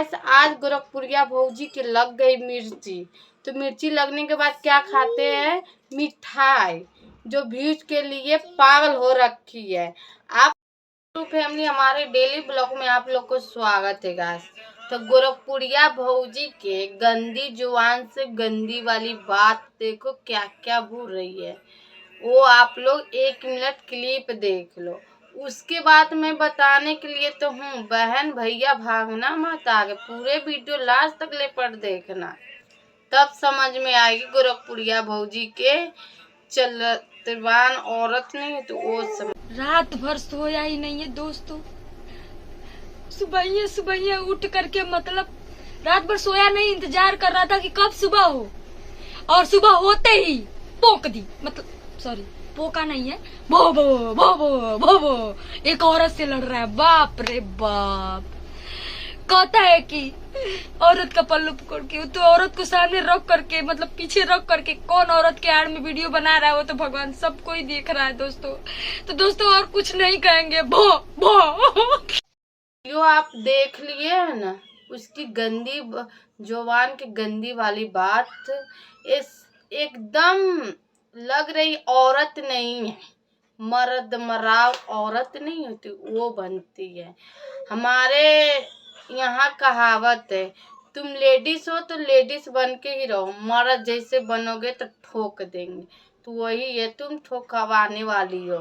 Gas आज गोरखपुरिया भौजी के लग गई मिर्ची। तो मिर्ची लगने के बाद क्या खाते हैं? मिठाई, जो व्यूज के लिए पागल हो रखी है। आप फैमिली, हमारे डेली ब्लॉग में आप लोग को स्वागत है गाइस। तो गोरखपुरिया भौजी के गंदी जुबान से गंदी वाली बात देखो क्या क्या बोल रही है, वो आप लोग 1 मिनट क्लिप देख लो। उसके बाद मैं बताने के लिए तो हूँ, बहन भैया भागना मत आगे, पूरे वीडियो लास्ट तक ले पढ़ देखना, तब समझ में आएगी गोरखपुरिया भौजी के चलतवान औरत नहीं तो वो समझ। रात भर सोया ही नहीं है दोस्तों। सुबह उठ करके मतलब रात भर सोया नहीं, इंतजार कर रहा था कि कब सुबह हो, और सुबह होते ही पोक दी, मतलब सॉरी पोका नहीं है, भो भो भो भो भो भो एक औरत से लड़ रहा है। बाप रे बाप। कहता है कि औरत का पल्लू पकड़ के, तो औरत को सामने रख करके, मतलब पीछे रख करके कौन औरत के आड़ में वीडियो बना रहा है वो तो भगवान सबको ही देख रहा है दोस्तों। तो दोस्तों और कुछ नहीं कहेंगे, भो भो। यो आप देख लिए है ना, उसकी गंदी जुबान की गंदी वाली बात। इस एकदम लग रही औरत नहीं है, मर्द मराव औरत नहीं होती वो बनती है। हमारे यहाँ कहावत है, तुम लेडीज हो तो लेडीज बन के ही रहो, मर्द जैसे बनोगे तो ठोक देंगे। तो वही है, तुम ठोकवाने वाली हो।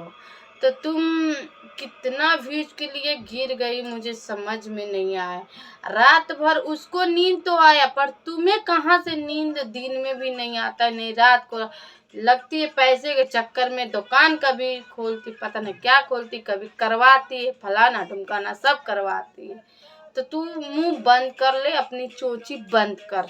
तो तुम कितना व्यूज के लिए गिर गई मुझे समझ में नहीं आया। रात भर उसको नींद तो आया, पर तुम्हें कहाँ से नींद दिन में भी नहीं आता, नहीं रात को लगती है। पैसे के चक्कर में दुकान कभी खोलती, पता नहीं क्या खोलती, कभी करवाती है, फलाना ढुमकाना सब करवाती है। तो तू मुंह बंद कर ले, अपनी चोची बंद कर।